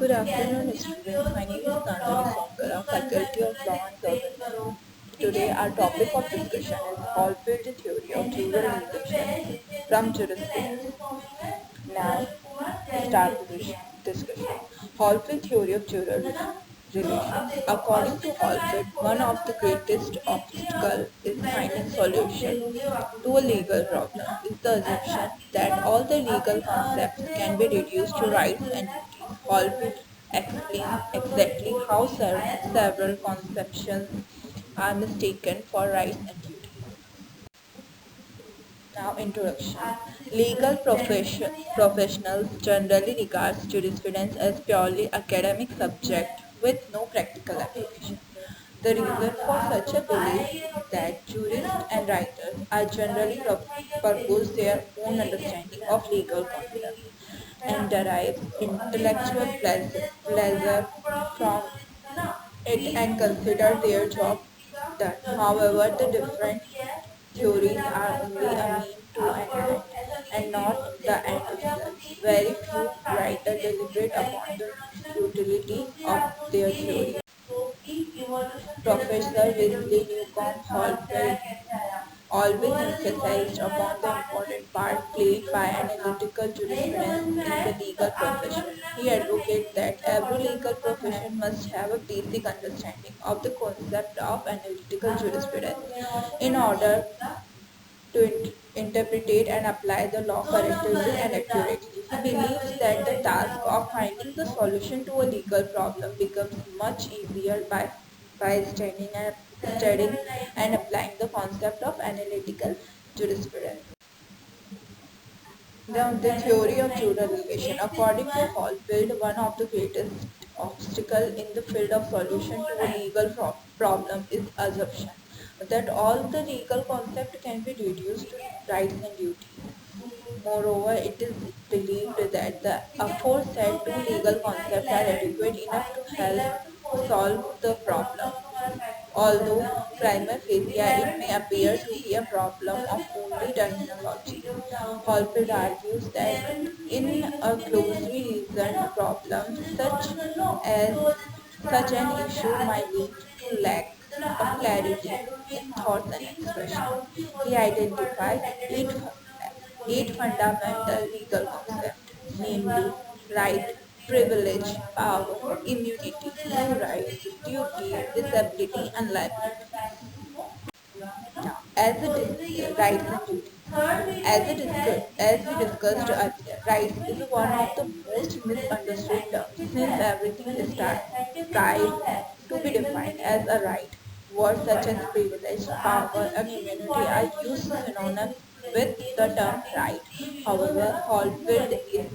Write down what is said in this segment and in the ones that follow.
Good afternoon, students. My name is Nandini Sonkara, Faculty of Law and Government. Today, our topic of discussion is Hallfield theory of jural relations from jurisprudence. Now, start the discussion. Hallfield theory of jural relations. According to Hallfield, one of the greatest obstacles in finding solution to a legal problem is the assumption that all the legal concepts can be reduced to rights and duties. Hallfield explains exactly how several conceptions are mistaken for rights and duties. Now, introduction. Legal professionals generally regard jurisprudence as purely academic subject with no practical application. The reason for such a belief is that jurists and writers are generally purpose their own understanding of legal concepts and derive intellectual pleasure from it and consider their job done. However, the different theories are only a mean to an end and not the end itself. Very few writers deliberate upon the utility of their theory. Professor Wesley Newcomb Hallfield always emphasized upon the important part played by analytical jurisprudence in the legal profession. He advocates that every legal profession must have a basic understanding of the concept of analytical jurisprudence in order to interpret and apply the law correctly and accurately. He believes that the task of finding the solution to a legal problem becomes much easier by studying and applying the concept of analytical jurisprudence. The theory of jural relation. According to Hallfield, one of the greatest obstacles in the field of solution to a legal problem is assumption that all the legal concepts can be reduced to rights and duties. Moreover, it is believed that the aforesaid two legal concepts are adequate enough to help solve the problem. Although prima facie it may appear to be a problem of only terminology, Hallfield argues that in a closely reasoned problem, such an issue might lead to lack of clarity in thoughts and expression. He identified eight fundamental legal concepts, namely right, privilege, power, immunity, no rights, duty, disability, and liability. Now, rights and duties. As we discussed earlier, rights is one of the most misunderstood terms since everything is tried to be defined as a right. Words such as privilege, power, and immunity are used synonymous with the term right. However, Hallfield is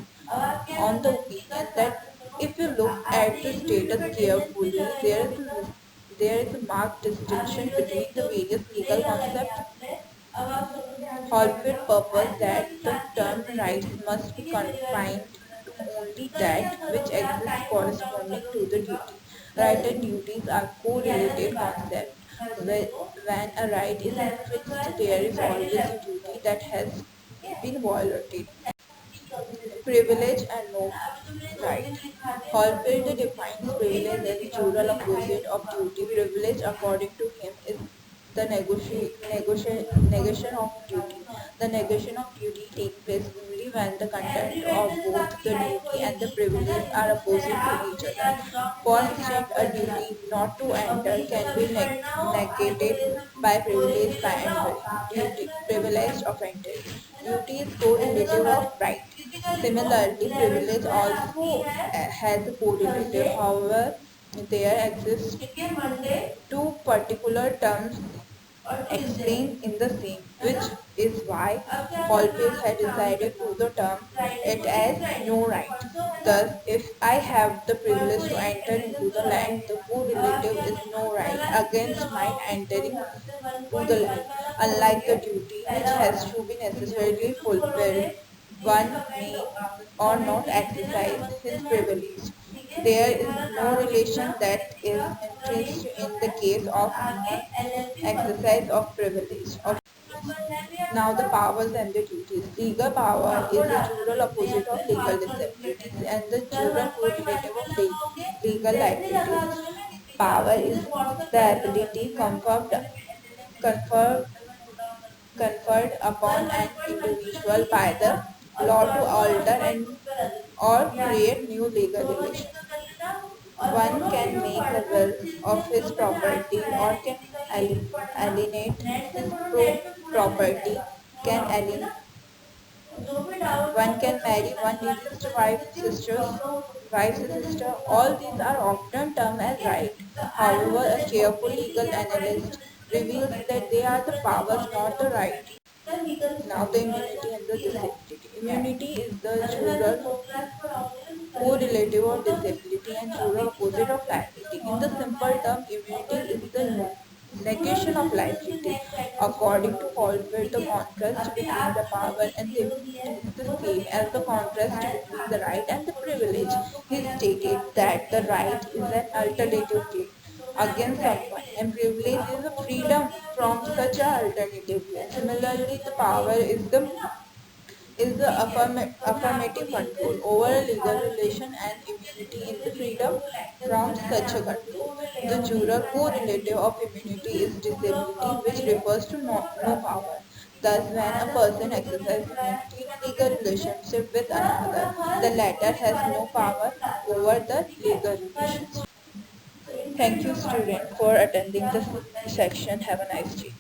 on the opinion that if you look at the status carefully, there is a marked distinction between the various legal concepts. Hallfield purpose that the term rights must be confined to only that which exists corresponding to the duty. Right and duties are correlated concepts. When a right is infringed, there is always a duty that has been violated. Privilege and no right. Hallfield defines privilege as a jural opposite of duty. Privilege, according to him, is the negation of duty. The negation of duty takes place only when the content of both the duty and the privilege are opposite to each other. For instance, a duty not to enter can be negated by privilege by entering. Duty, privilege of entering. Duty is correlative of right. Similarly, privilege also has a correlative. However, there exist two particular terms explained in the same, which is why Hallfield had decided to the term it as no right. Thus, if I have the privilege to enter into the land, the correlative is no right against my entering to the land. Unlike the duty, which has to be necessarily fulfilled, one may or not exercise his privilege. There is no relation that is intrinsic in the case of exercise of privilege. Now the powers and the duties. Legal power is the jural opposite of legal disabilities and the jural correlative of legal liabilities. Power is the ability conferred, conferred upon an individual by the law to alter and or create new legal relations. One can make a will of his property or can alienate his property, can alienate. One can marry one deceased wife, sister. All these are often termed as right. However, a careful legal analyst reveals that they are the powers, not the right. Now the immunity and the disability. Immunity is the jural correlative of disability and jural opposite of liability. In the simple term, immunity is the negation of liability. According to Caldwell, the contrast between the power and the immunity is the same as the contrast between the right and the privilege. He stated that the right is an alternative claim against someone and privilege is a freedom from such an alternative claim. Similarly, the power is the affirmative control over a legal relation and immunity in the freedom from such a control. The jural correlative of immunity is disability, which refers to no power. Thus, when a person exercises immunity in a legal relationship with another, the latter has no power over the legal relationship. Thank you, student, for attending this section. Have a nice day.